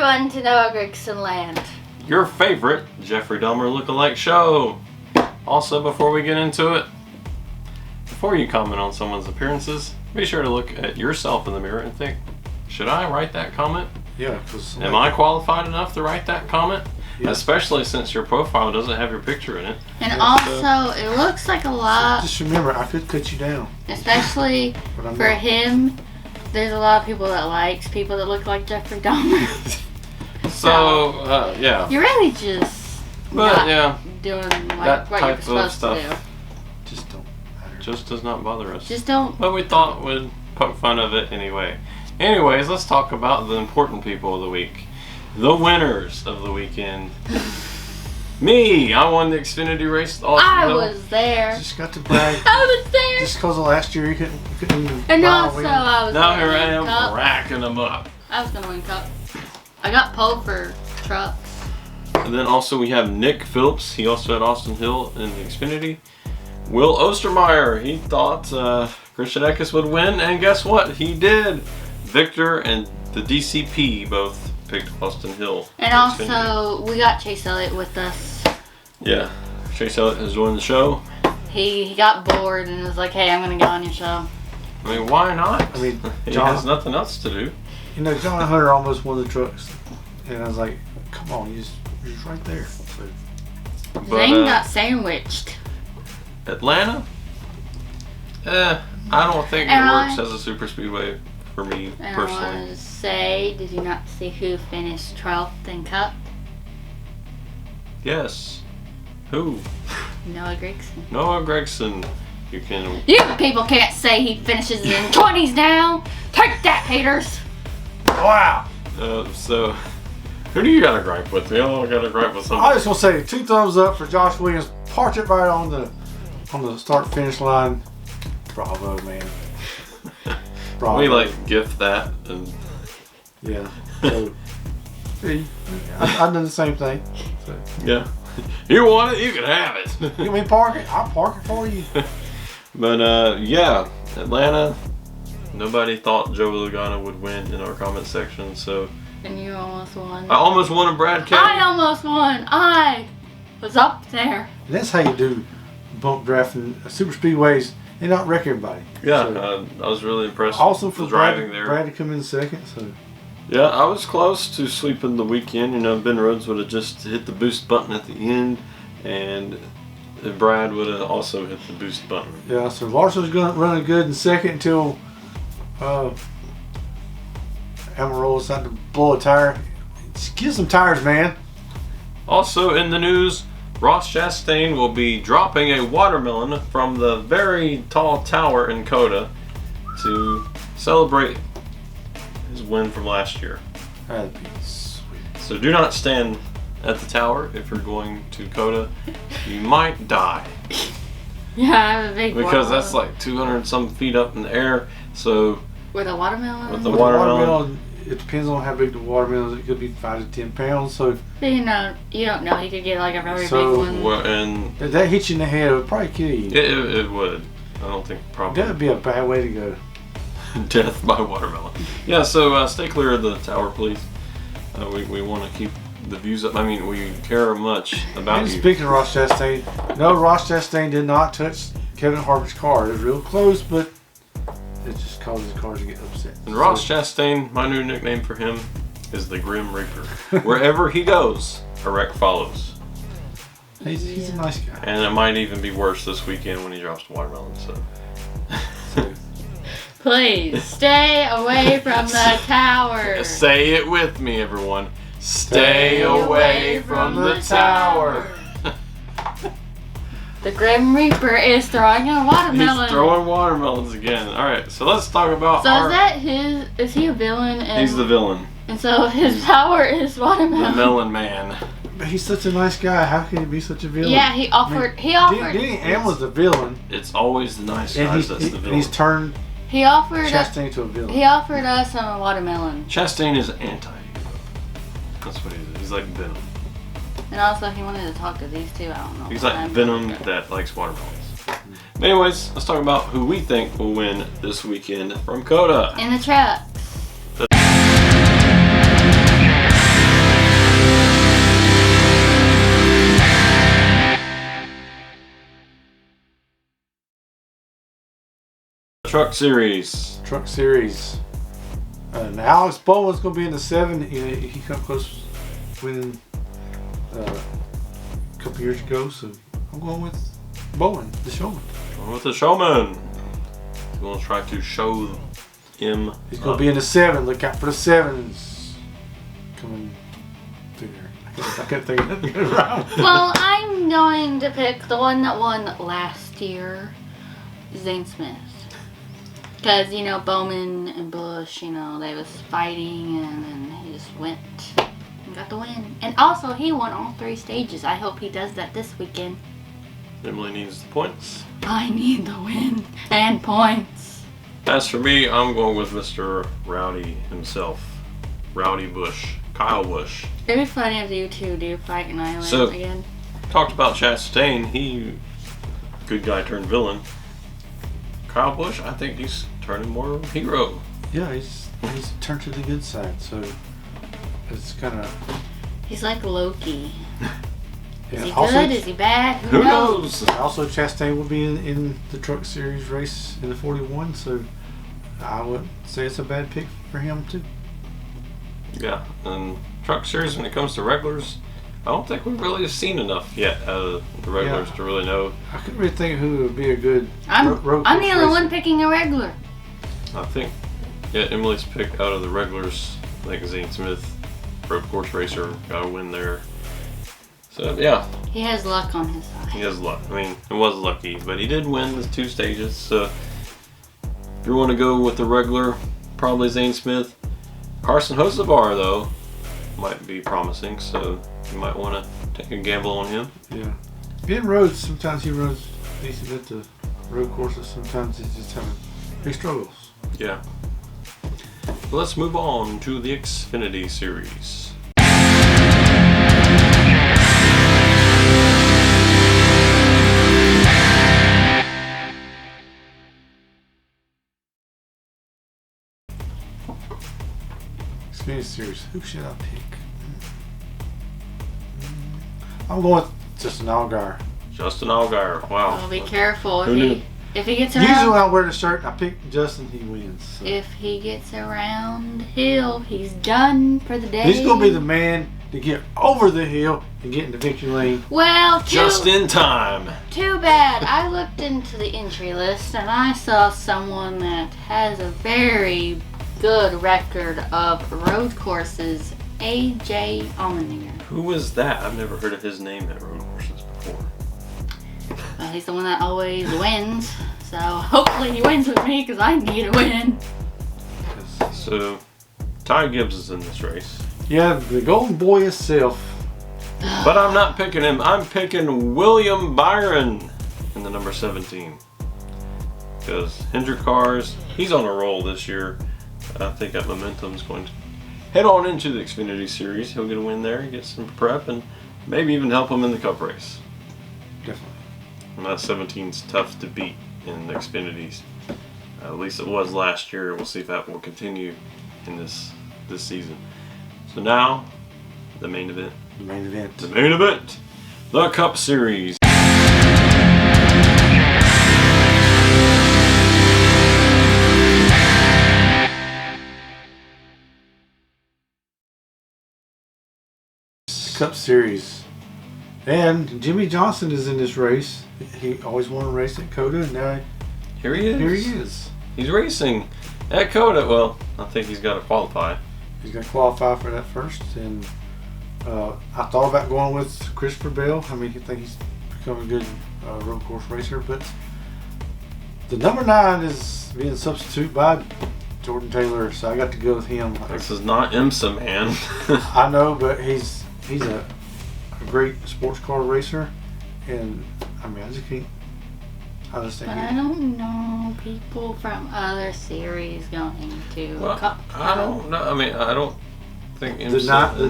everyone to Noah Gregson Land. Your favorite Jeffrey Dahmer lookalike show. Also, before we get into it, before you comment on someone's appearances, be sure to look at yourself in the mirror and think, should I write that comment? Yeah, because am I qualified enough to write that comment? Yeah. Especially since your profile doesn't have your picture in it. And also, it looks like a lot. Just remember, I could cut you down. Especially for him, there's a lot of people that likes people that look like Jeffrey Dahmer. So, yeah. You're really just doing like what you're supposed to do. Just don't matter. Just does not bother us. Just don't. But we thought we'd poke fun of it anyway. Anyways, let's talk about the important people of the week. The winners of the weekend. Me! I won the Xfinity race. I was there. Just got to brag. I was there. Just because of last year you couldn't even and also I was now here I am racking them up. I was going to win Cup. I got pole for trucks. And then also we have Nick Phillips. He also had Austin Hill in the Xfinity. Will Ostermeyer. He thought Christian Eckes would win. And guess what? He did. Victor and the DCP both picked Austin Hill. And also, we got Chase Elliott with us. Yeah, Chase Elliott has joined the show. He got bored and was like, hey, I'm going to get on your show. I mean, why not? I mean, he has nothing else to do. You know, John Hunter almost won the trucks. And I was like, come on, you're just right there. Zane got sandwiched. Atlanta? I don't think it works as a super speedway for me personally. I want to say, did you not see who finished 12th in Cup? Yes. Who? Noah Gregson. Noah Gregson. You people can't say he finishes in 20s now. Take that, haters. Wow. So, who do you got a gripe with? We all got a gripe with something. I just want to say 2 thumbs up for Josh Williams. Parked it right on the start-finish line. Bravo, man. We like gift that and yeah. So, I've done the same thing. So. Yeah. You want it, you can have it. You mean park it? I'll park it for you. But yeah, Atlanta. Nobody thought Joe Logano would win in our comment section, so. And you almost won. I almost won a Brad Kelly. I almost won. I was up there. And that's how you do bump drafting super speedways and not wreck everybody. Yeah, so, I was really impressed. Also for driving there. Brad to come in second. So. Yeah, I was close to sweeping the weekend. You know, Ben Rhodes would have just hit the boost button at the end, and Brad would have also hit the boost button. Yeah, so Larson was running good in second until Amarola decided to blow a tire. Just get some tires, man. Also in the news, Ross Chastain will be dropping a watermelon from the very tall tower in COTA to celebrate his win from last year. That'd be sweet. So do not stand at the tower if you're going to COTA. You might die. Yeah, I have a big because that's like 200 some feet up in the air. So with a watermelon? With the watermelon. It depends on how big the watermelon is. It could be 5 to 10 pounds. So you know, you don't know. You could get like a very big one. Well, and if that hit you in the head, it would probably kill you. It would. I don't think probably. That would be a bad way to go. Death by watermelon. Yeah, so stay clear of the tower, please. We want to keep the views up. I mean, we care much about you. Speaking of Ross Chastain, no, Ross Chastain did not touch Kevin Harvick's car. It was real close, but it just causes cars to get upset. And Ross Chastain, my new nickname for him is the Grim Reaper. Wherever he goes, a wreck follows. He's a nice guy. And it might even be worse this weekend when he drops the watermelon. So. Please stay away from the tower. Say it with me, everyone. Stay away from the tower. The Grim Reaper is throwing a watermelon. He's throwing watermelons again. Alright, so let's talk about is that his... Is he a villain? He's the villain. And so his power is watermelon. The melon man. But he's such a nice guy. How can he be such a villain? Yeah, he offered... Denny Am was the villain. It's always the nice guys that's the villain. And he's turned Chastain to a villain. He offered us a watermelon. Chastain is anti-hero. That's what he is. He's like Venom. And also, he wanted to talk to these two. I don't know. He's like Venom that likes watermelons. Anyways, let's talk about who we think will win this weekend from COTA. In the trucks. Truck Series. Truck Series. And Alex Bowman's going to be in the 7. He come close winning a couple years ago, so I'm going with Bowen, the showman. Going with the showman. He's going to try to show him. He's going to be in the 7. Look out for the 7s coming through there. I can't think of it right. Well, I'm going to pick the one that won last year, Zane Smith. Because, you know, Bowman and Bush, you know, they was fighting and then he just went and got the win. And also, he won all 3 stages. I hope he does that this weekend. Emily needs the points. I need the win and points. As for me, I'm going with Mr. Rowdy himself. Rowdy Bush. Kyle Busch. It'd be funny if you two do fight in Ireland again. Talked about Chastain. He, good guy turned villain. Kyle Busch, I think he's turning more hero. Yeah, he's turned to the good side, so it's kind of... He's like Loki. Yeah, is he good? Is he bad? Who knows? Also, Chastain will be in the Truck Series race in the 41, so I would say it's a bad pick for him too. Yeah, and Truck Series, when it comes to regulars, I don't think we've really seen enough yet out of the regulars to really know. I couldn't really think of who would be a good road I'm the only one picking a regular. I think, yeah, Emily's pick out of the regulars, like Zane Smith, road course racer, got a win there. So, yeah. He has luck on his side. He has luck. I mean, it was lucky, but he did win the 2 stages. So, if you want to go with the regular, probably Zane Smith. Carson Hocevar, though, might be promising, so you might want to take a gamble on him. Yeah. In roads, sometimes he runs decent at the road courses. Sometimes he's just having big struggles. Yeah. But let's move on to the Xfinity Series. Xfinity Series. Who should I pick? I'm going with Justin Allgaier. Justin Allgaier. Wow. Oh, be careful. If he gets Usually around. when I wear the shirt, I pick Justin, he wins. So. If he gets around the hill, he's done for the day. He's going to be the man to get over the hill and get in the victory lane. Well, just in time. Too bad. I looked into the entry list and I saw someone that has a very good record of road courses, AJ Allmendinger. Who was that? I've never heard of his name at road courses before. Well, he's the one that always wins, so hopefully he wins with me because I need a win. So, Ty Gibbs is in this race. Yeah, the golden boy himself. But I'm not picking him. I'm picking William Byron in the number 17. Because Hendrick Cars, he's on a roll this year. I think that momentum's going to head on into the Xfinity Series. He'll get a win there, get some prep, and maybe even help him in the Cup race. Definitely. And that 17's tough to beat in the Xfinities. At least it was last year. We'll see if that will continue in this season. So now, the main event. The main event. The main event. The Cup Series. Cup Series. And Jimmy Johnson is in this race. He always wanted to race at COTA, and now Here he is. He's racing at COTA. Well, I think he's got to qualify. He's going to qualify for that first. And I thought about going with Christopher Bell. I mean, I think he's become a good road course racer. But the number 9 is being substituted by Jordan Taylor, so I got to go with him. This is not IMSA, man. I know, but he's a great sports car racer, and I mean, I just can't. I just think. But I don't know people from other series going to Cup. I don't know. I mean, I don't think NASCAR. The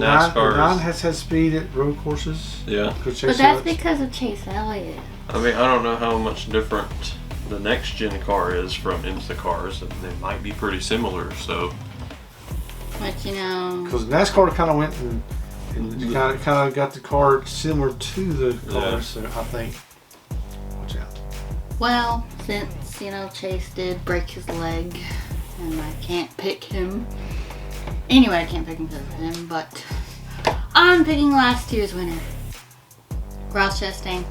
nine is. has had speed at road courses. Yeah. But that's because of Chase Elliott. I mean, I don't know how much different the next gen car is from IMSA cars, and they might be pretty similar. So. But you know. Because NASCAR kind of went and kind of got the car similar to the cars, so I think. Watch out. Well, since Chase did break his leg, and I can't pick him. Anyway, I can't pick him because of him, but I'm picking last year's winner, Ross Chastain.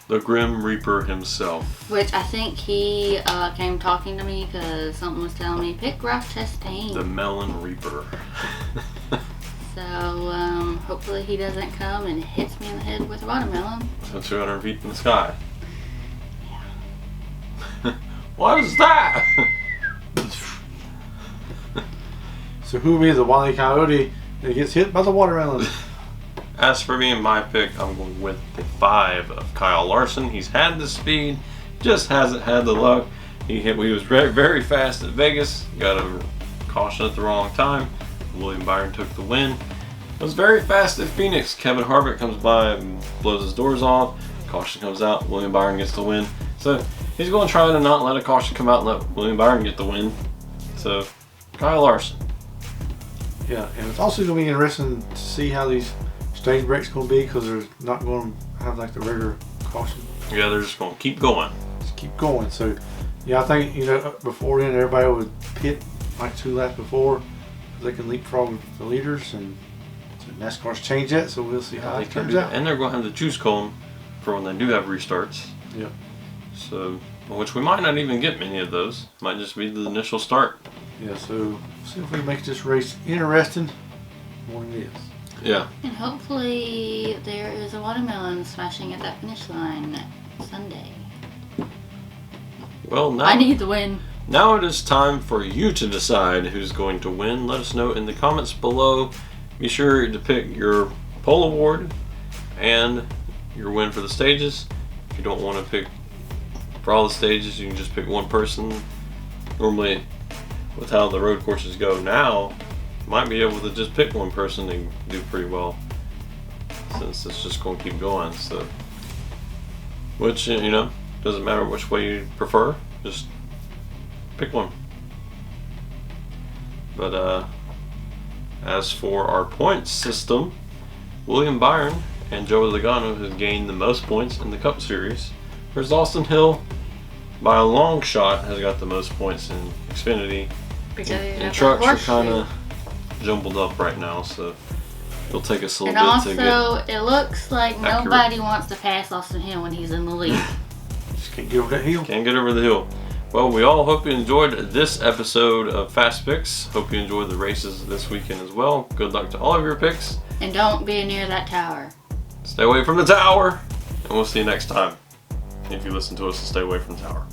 The Grim Reaper himself. Which I think he came talking to me because something was telling me, pick Ross Chastain. The Melon Reaper. So, hopefully he doesn't come and hits me in the head with a watermelon. So 200 feet in the sky. Yeah. What is that? So who will be the Wile E. Coyote that gets hit by the watermelon? As for me and my pick, I'm going with the 5 of Kyle Larson. He's had the speed, just hasn't had the luck. He was very, very fast at Vegas, got a caution at the wrong time. William Byron took the win. Was very fast at Phoenix. Kevin Harvick comes by and blows his doors off. Caution comes out. William Byron gets the win. So he's going to try to not let a caution come out and let William Byron get the win. So Kyle Larson. Yeah, and it's also going to be interesting to see how these stage breaks going to be because they're not going to have like the regular caution. Yeah, they're just going to keep going. Just keep going. So yeah, I think before then everybody would pit like 2 laps before. They can leapfrog the leaders, and so NASCAR's changed that, so we'll see how it turns out. And they're going to have the juice cone for when they do have restarts. Yep. So, which we might not even get many of those. Might just be the initial start. Yeah, so see if we can make this race interesting more than it is. Yeah. And hopefully there is a watermelon smashing at that finish line Sunday. Well, now I need the win. Now it is time for you to decide who's going to win. Let us know in the comments below. Be sure to pick your pole award and your win for the stages. If you don't want to pick for all the stages, you can just pick one person. Normally, with how the road courses go now, you might be able to just pick one person and do pretty well, since it's just going to keep going. So, which, doesn't matter which way you prefer, just pick one. But as for our points system, William Byron and Joey Logano have gained the most points in the Cup Series. Whereas Austin Hill, by a long shot, has got the most points in Xfinity. And trucks are kind of jumbled up right now, so it'll take us a little bit to get. And also, it looks like accurate. Nobody wants to pass Austin Hill when he's in the lead. Just can't get over that hill. Can't get over the hill. Well, we all hope you enjoyed this episode of Fast Picks. Hope you enjoyed the races this weekend as well. Good luck to all of your picks. And don't be near that tower. Stay away from the tower, and we'll see you next time. If you listen to us, stay away from the tower.